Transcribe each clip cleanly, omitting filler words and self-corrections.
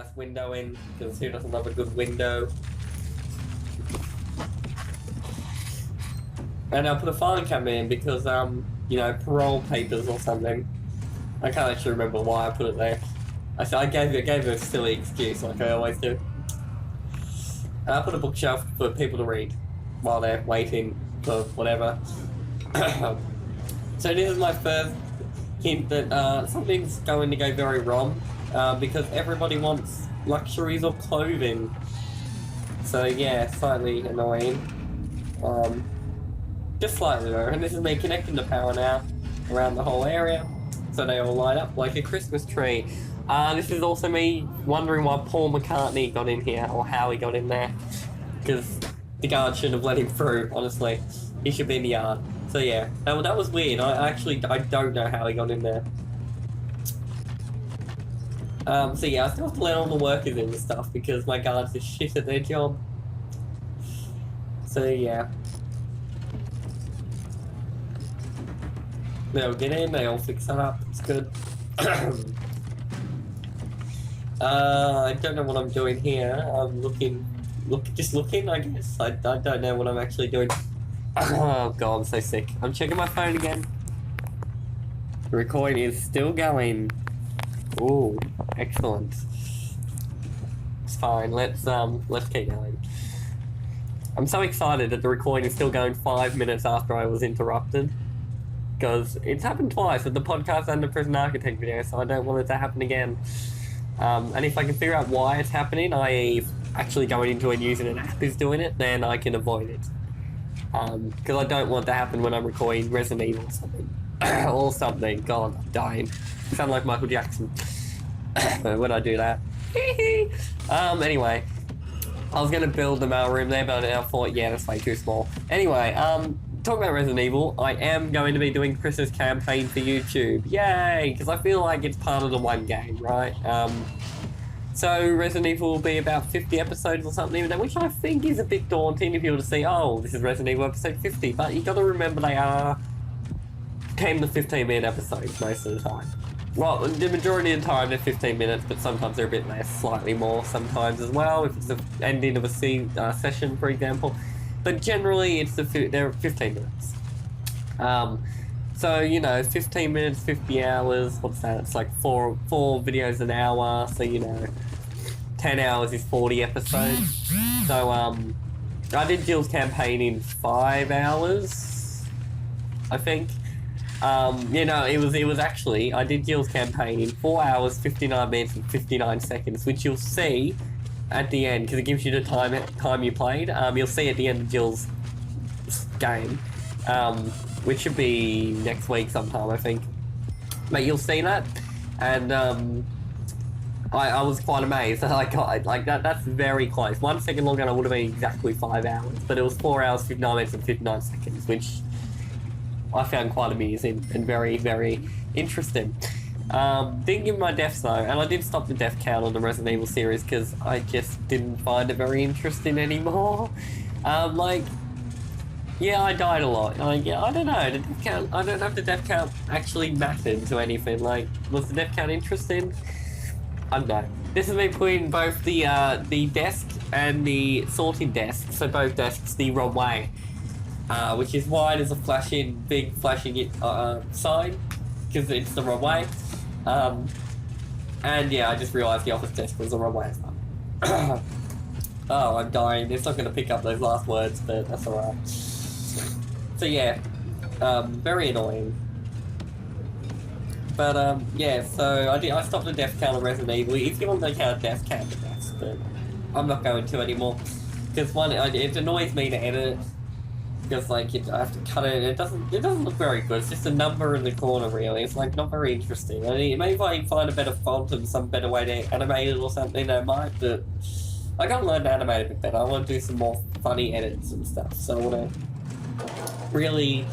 nice window in, because who doesn't love a good window? And I'll put a filing cabinet in because, you know, parole papers or something. I can't actually remember why I put it there. I gave it a silly excuse, like I always do. And I put a bookshelf for people to read while they're waiting for whatever. So this is my first hint that something's going to go very wrong, because everybody wants luxuries or clothing. So yeah, slightly annoying. Just slightly though, and this is me connecting the power now around the whole area, so they all light up like a Christmas tree. This is also me wondering why Paul McCartney got in here, or how he got in there, because the guard shouldn't have let him through, honestly. He should be in the yard. So yeah, that was weird. I don't know how he got in there. So yeah, I still have to let all the workers in and stuff, because my guards are shit at their job. So yeah. They'll get in, they all fix that up, it's good. I don't know what I'm doing here. I'm just looking, I guess. I don't know what I'm actually doing. Oh god, I'm so sick. I'm checking my phone again. The recording is still going. Ooh, excellent. It's fine, let's keep going. I'm so excited that the recording is still going 5 minutes after I was interrupted. Because it's happened twice with the podcast and the Prison Architect video, so I don't want it to happen again. And if I can figure out why it's happening, i.e. actually going into and using an app is doing it, then I can avoid it. Because I don't want to happen when I'm recording Resident Evil or something. Or something. God, I'm dying. I sound like Michael Jackson when I do that. Anyway. I was going to build the mail room there, but I thought, yeah, that's way too small. Anyway, talking about Resident Evil, I am going to be doing Chris's campaign for YouTube. Yay! Because I feel like it's part of the one game, right? So Resident Evil will be about 50 episodes or something, which I think is a bit daunting if you were to see, oh, this is Resident Evil episode 50, but you got to remember they are 10 to 15-minute episodes most of the time. Well, the majority of the time they're 15 minutes, but sometimes they're a bit less, slightly more sometimes as well, if it's the ending of a session, for example. But generally, they're 15 minutes. So, you know, 15 minutes, 50 hours, what's that? It's like four videos an hour, so, you know, 10 hours is 40 episodes. So, I did Jill's campaign in 5 hours, I think. You know, it was actually, I did Jill's campaign in 4 hours, 59 minutes and 59 seconds, which you'll see at the end, because it gives you the time you played. You'll see at the end of Jill's game, which should be next week sometime, I think. But you'll see that, and I was quite amazed. Like that's very close. 1 second longer and I would have been exactly 5 hours, but it was 4 hours, 59 minutes and 59 seconds, which I found quite amusing and very, very interesting. Didn't give my deaths though, and I did stop the death count on the Resident Evil series because I just didn't find it very interesting anymore. Like, yeah, I died a lot. Yeah, I don't know, the death count, I don't know if the death count actually mattered to anything. Like, was the death count interesting? I don't know. This is me putting both the desk and the sorting desk, so both desks the wrong way. Which is why there's a big flashing sign, because it's the wrong way. And yeah, I just realised the office desk was the wrong way as well. Oh, I'm dying. It's not going to pick up those last words, but that's alright. So yeah, very annoying. But yeah, so I stopped the death count of Resident Evil. If you want to count death count, deaths, but I'm not going to anymore. Because one, it annoys me to edit it. Because like I have to cut it, and it doesn't look very good. It's just a number in the corner, really. It's like not very interesting. I mean, maybe if I find a better font and some better way to animate it or something, I might. But I gotta learn to animate a bit better. I want to do some more funny edits and stuff. So I want to really.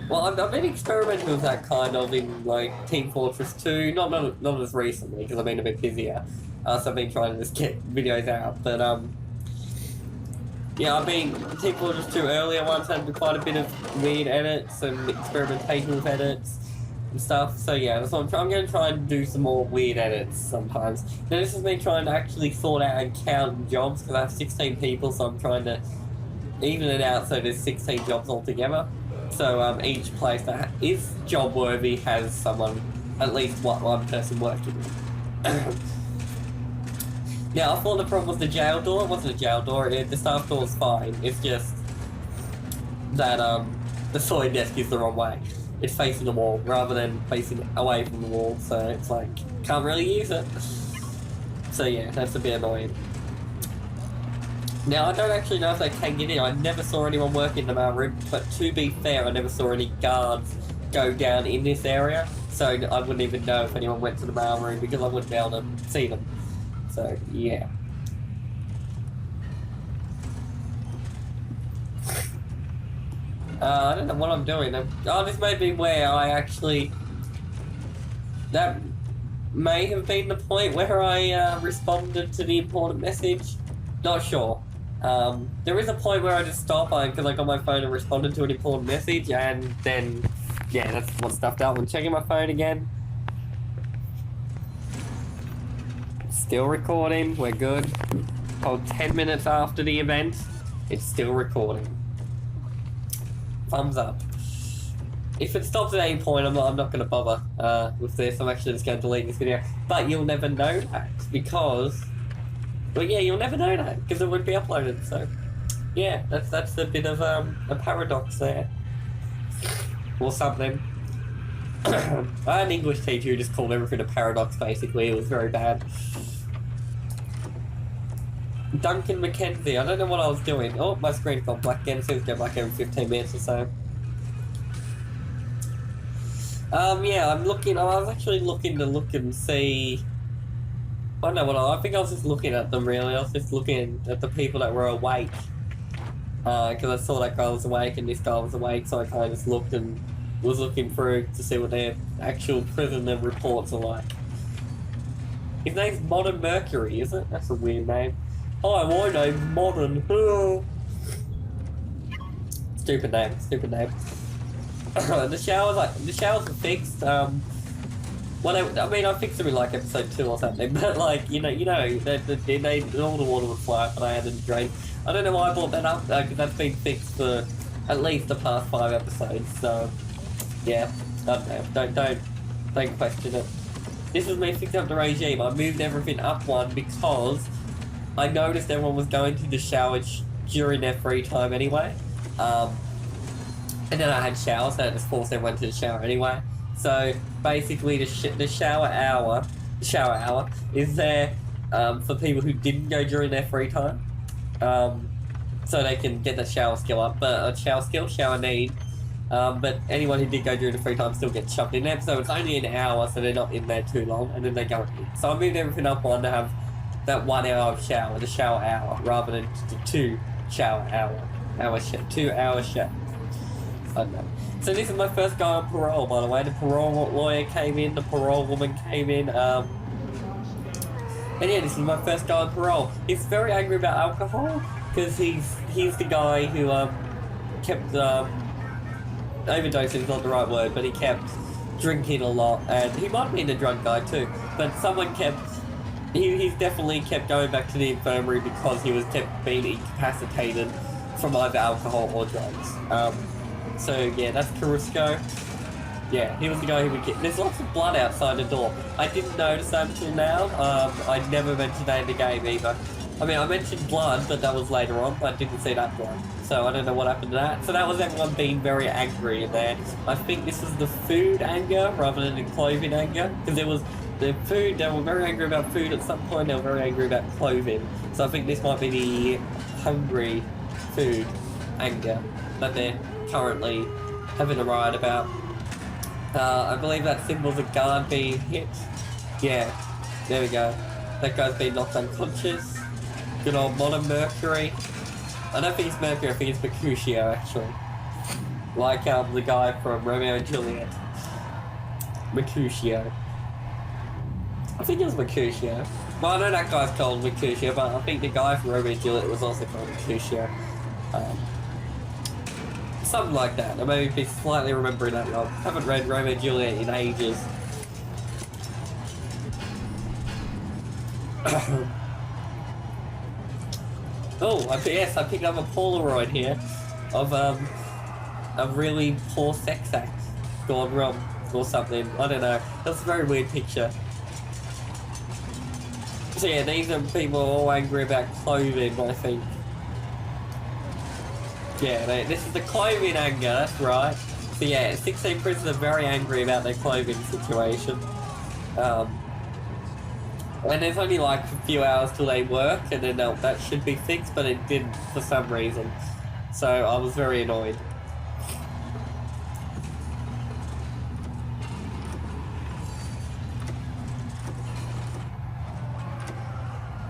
Well, I've been experimenting with that kind of in like Team Fortress 2. Not as recently because I've been a bit busier. So I've been trying to just get videos out, but yeah, I've been Team Fortress 2 earlier once, had quite a bit of weird edits and experimentation with edits. and stuff. So yeah, that's what I'm going to try and do some more weird edits sometimes. Now this is me trying to actually sort out and count jobs because I have 16 people, so I'm trying to even it out so there's 16 jobs altogether. So each place that is job worthy has someone, at least one person working. Now I thought the problem was the jail door. It wasn't a jail door. The staff door is fine. It's just that the sorting desk is the wrong way. It's facing the wall rather than facing away from the wall, so it's like can't really use it. So yeah, that's a bit annoying. Now I don't actually know if they can get in. I never saw anyone work in the mail room, but to be fair, I never saw any guards go down in this area, so I wouldn't even know if anyone went to the mail room because I wouldn't be able to see them. So yeah. I don't know what I'm doing. Oh, this may be where I actually... That may have been the point where I responded to the important message. Not sure. There is a point where I just stopped because I got my phone and responded to an important message, and then, yeah, that's what stuffed up. I'm checking my phone again. Still recording, we're good. Oh, 10 minutes after the event, it's still recording. Thumbs up. If it stops at any point, I'm not going to bother with this. I'm actually just going to delete this video. But you'll never know that because... Well, yeah, you'll never know that because it wouldn't be uploaded. So, yeah, that's a bit of a paradox there. Or something. I had an English teacher who just called everything a paradox, basically. It was very bad. Duncan McKenzie. I don't know what I was doing. Oh, my screen's gone black again. It seems to go black every 15 minutes or so. Yeah, I was actually looking to look and see... I don't know what I think I was just looking at them, really. I was just looking at the people that were awake. Because I saw that guy was awake and this guy was awake, so I kind of just looked and was looking through to see what their actual prisoner reports are like. His name's Modern Mercury, is it? That's a weird name. Hi, my name's Modern. Stupid name. The showers are fixed. Well, I mean, I fixed them in like episode 2 or something, but like, you know, all the water would fly up, but I had it drained. I don't know why I brought that up, because that's been fixed for at least the past 5 episodes, so, yeah, I don't know, don't question it. This is me fixing up the regime. I moved everything up one because I noticed everyone was going to the shower during their free time anyway, and then I had showers, so I just forced everyone to the shower anyway. So basically, the shower hour is there for people who didn't go during their free time, so they can get the shower skill up. But shower need. But anyone who did go during the free time still gets shoved in there. So it's only an hour, so they're not in there too long, and then they go in. So I moved everything up one to have that 1 hour of shower, the shower hour, rather than the 2 shower hour, 2 hour shower. I don't know. So this is my first guy on parole, by the way. The parole lawyer came in, the parole woman came in, and yeah, this is my first guy on parole. He's very angry about alcohol, because he's the guy who, kept, overdosing is not the right word, but he kept drinking a lot, and he might have been a drunk guy too, but he's definitely kept going back to the infirmary because he was kept being incapacitated from either alcohol or drugs. So yeah, that's Carusco. Yeah, he was the guy who would get... There's lots of blood outside the door. I didn't notice that until now. I never mentioned that in the game either. I mean, I mentioned blood, but that was later on. I didn't see that blood. So I don't know what happened to that. So that was everyone being very angry in there. I think this was the food anger rather than the clothing anger. Because there was the food, they were very angry about food at some point. They were very angry about clothing. So I think this might be the hungry food anger that they're currently having a riot about. I believe that symbol's a guard being hit. Yeah, there we go. That guy's been knocked unconscious. Good old Modern Mercury. I don't think it's Mercury, I think it's Mercutio actually. Like the guy from Romeo and Juliet. Mercutio. I think it was Mercutio. Well, I know that guy's called Mercutio, but I think the guy from Romeo and Juliet was also called Mercutio. something like that. I may be slightly remembering that wrong. Haven't read Romeo and Juliet in ages. Oh, I picked up a Polaroid here of a really poor sex act gone wrong or something. I don't know. That's a very weird picture. So yeah, these are people all angry about clothing, I think. Yeah, this is the clothing anger, that's right. So yeah, 16 prisoners are very angry about their clothing situation. And there's only like a few hours till they work, and then that should be fixed, but it didn't for some reason. So I was very annoyed.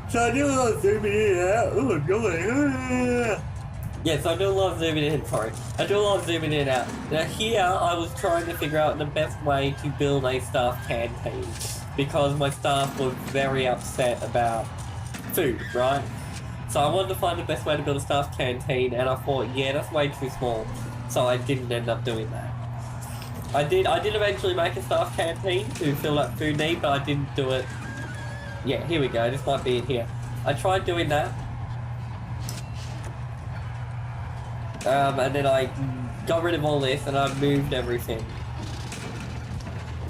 So I do a lot of zooming in and out. Oh, God. Yes, I do a lot of zooming in, sorry. I do a lot of zooming in and out. Now here, I was trying to figure out the best way to build a staff canteen, because my staff was very upset about food, right? So I wanted to find the best way to build a staff canteen, and I thought, yeah, that's way too small. So I didn't end up doing that. I did eventually make a staff canteen to fill that food need, but I didn't do it. Yeah, here we go, this might be in here. I tried doing that. And then I got rid of all this and I moved everything.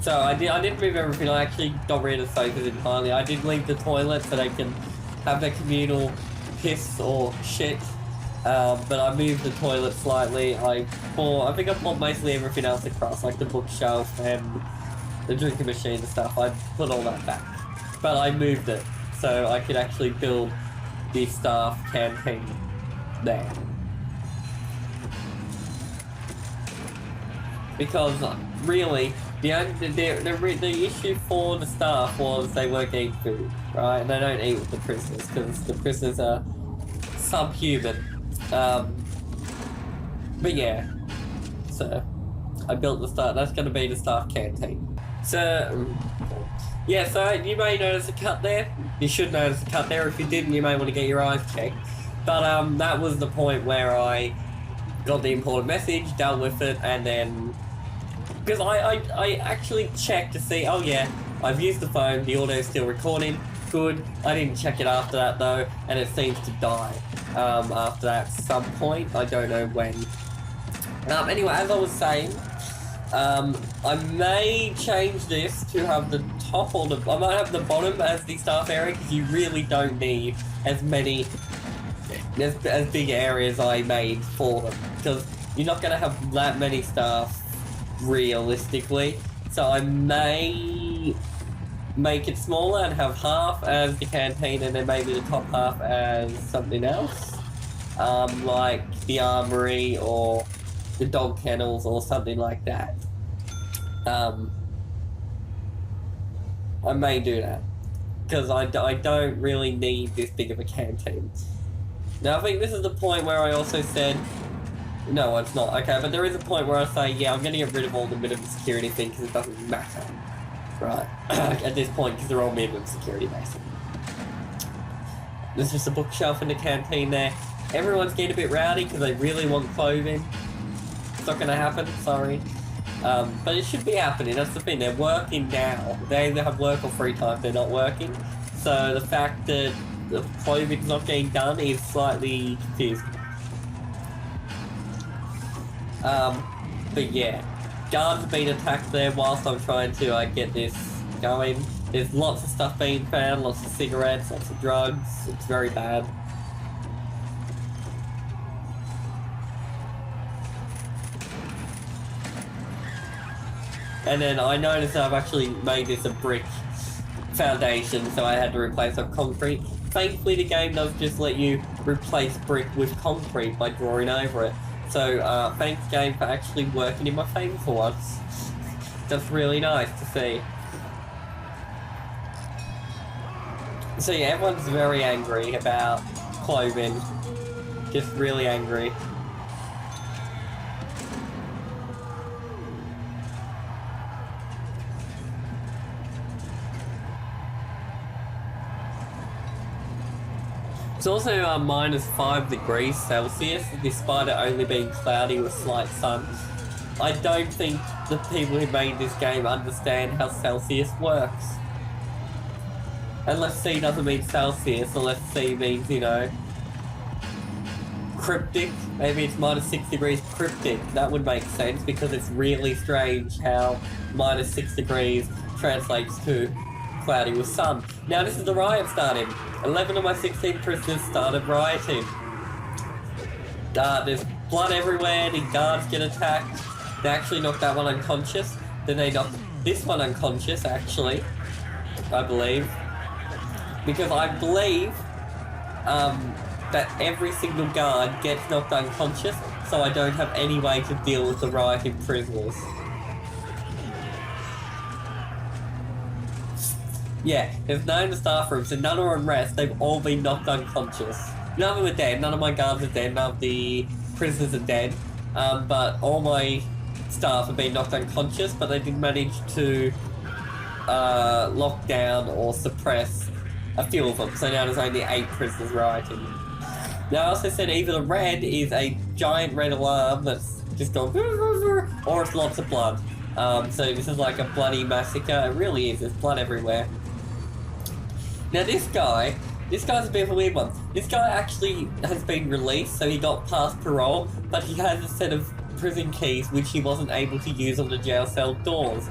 So I didn't move everything, I actually got rid of sofas entirely. I did leave the toilet so they can have their communal piss or shit. But I moved the toilet slightly. I think I bought mostly everything else across, like the bookshelf and the drinking machine and stuff. I put all that back. But I moved it so I could actually build the staff canteen there. Because really, the issue for the staff was they weren't eating food, right? And they don't eat with the prisoners because the prisoners are subhuman. But yeah, so I built the staff. That's going to be the staff canteen. So yeah, so you may notice a cut there. You should notice a cut there. If you didn't, you may want to get your eyes checked. But that was the point where I got the important message, dealt with it, and then because I actually checked to see, oh yeah, I've used the phone, the audio's still recording, good. I didn't check it after that though, and it seems to die after that some point, I don't know when. Anyway, as I was saying, I may change this to have the top or I might have the bottom as the staff area, because you really don't need as many, as big areas I made for them, because you're not going to have that many staff realistically, so I may make it smaller and have half as the canteen and then maybe the top half as something else, like the armory or the dog kennels or something like that. I may do that because I don't really need this big of a canteen. Now I think this is the point where I also said, no, it's not. Okay, but there is a point where I say, yeah, I'm going to get rid of all the minimum security thing because it doesn't matter. Right. At this point, because they're all minimum security, basically. There's just a bookshelf in the canteen there. Everyone's getting a bit rowdy because they really want clothing. It's not going to happen, sorry. But it should be happening, that's the thing. They're working now. They either have work or free time if they're not working. So the fact that the clothing's not getting done is slightly confusing. But yeah, guards have been attacked there whilst I'm trying to get this going. There's lots of stuff being found, lots of cigarettes, lots of drugs. It's very bad. And then I noticed that I've actually made this a brick foundation, so I had to replace it with concrete. Thankfully the game does just let you replace brick with concrete by drawing over it. So thanks game for actually working in my favour for once. That's really nice to see. So yeah, everyone's very angry about clothing. Just really angry. It's also -5 degrees Celsius, despite it only being cloudy with slight sun. I don't think the people who made this game understand how Celsius works. Unless C doesn't mean Celsius, unless C means, you know, cryptic. Maybe it's -6 degrees cryptic. That would make sense, because it's really strange how -6 degrees translates to cloudy with sun. Now this is the riot starting. 11 of my 16 prisoners started rioting. There's blood everywhere, the guards get attacked. They actually knocked that one unconscious. Then they knocked this one unconscious, actually. I believe. Because I believe that every single guard gets knocked unconscious, so I don't have any way to deal with the rioting prisoners. Yeah, there's 9 in the staff room, so none are on rest. They've all been knocked unconscious. None of them are dead. None of my guards are dead. None of the prisoners are dead. But all my staff have been knocked unconscious, but they did manage to lock down or suppress a few of them. So now there's only 8 prisoners rioting. Now, I also said either the red is a giant red alarm that's just going, or it's lots of blood. So this is like a bloody massacre. It really is. There's blood everywhere. Now this guy's a bit of a weird one. This guy actually has been released, so he got past parole, but he has a set of prison keys which he wasn't able to use on the jail cell doors.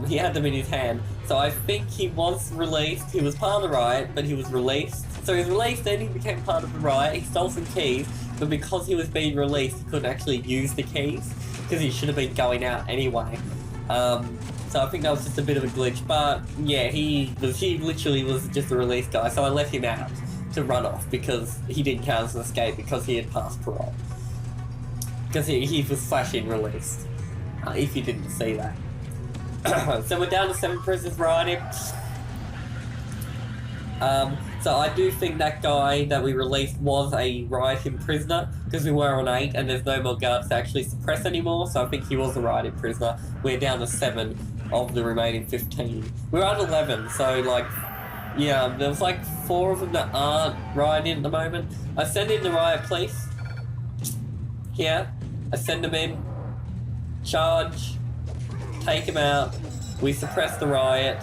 He had them in his hand, so I think he was released. He was part of the riot, but he was released. So he was released, then he became part of the riot. He stole some keys, but because he was being released, he couldn't actually use the keys, because he should have been going out anyway. So I think that was just a bit of a glitch, but yeah, he literally was just a release guy, so I let him out to run off, because he didn't count as an escape, because he had passed parole. Because he was flashing released, if you didn't see that. So we're down to 7 prisoners rioting. So I do think that guy that we released was a rioting prisoner, because we were on 8 and there's no more guards to actually suppress anymore, so I think he was a rioting prisoner. We're down to 7 of the remaining 15. We're at 11, so like, yeah, there's like 4 of them that aren't rioting at the moment. I send in the riot police. Here, I send them in, charge, take them out, we suppress the riot.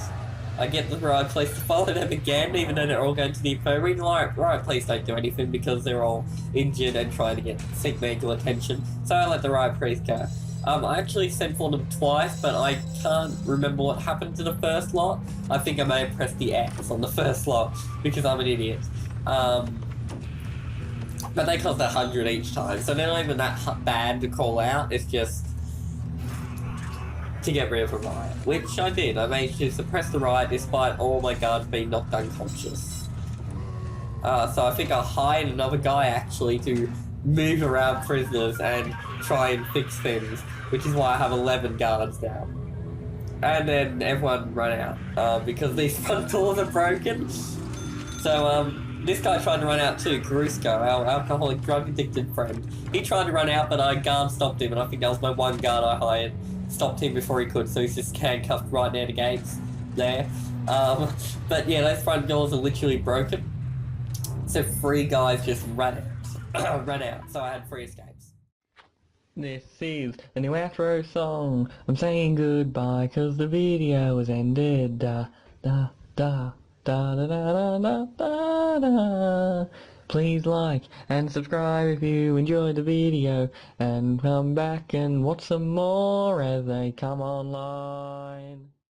I get the riot police to follow them again, even though they're all going to the infirmary. The riot police don't do anything because they're all injured and trying to seek medical attention. So I let the riot police go. I actually sent for them twice, but I can't remember what happened to the first lot. I think I may have pressed the X on the first lot because I'm an idiot. But they cost 100 each time, so they're not even that bad to call out. It's just to get rid of a riot, which I did. I managed to suppress the riot despite all my guards being knocked unconscious. So I think I hired another guy actually to move around prisoners and try and fix things, which is why I have 11 guards now. And then everyone ran out because these front doors are broken. So this guy tried to run out too, Caruso, our alcoholic drug addicted friend. He tried to run out, but our guard stopped him, and I think that was my one guard I hired. Stopped him before he could, so he's just handcuffed right near the gates there. But yeah, those front doors are literally broken. So 3 guys just ran out. Ran out, so I had 3 escapes. This is the new outro song. I'm saying goodbye cause the video has ended. Da da da da da da da da da. Please like and subscribe if you enjoyed the video, and come back and watch some more as they come online.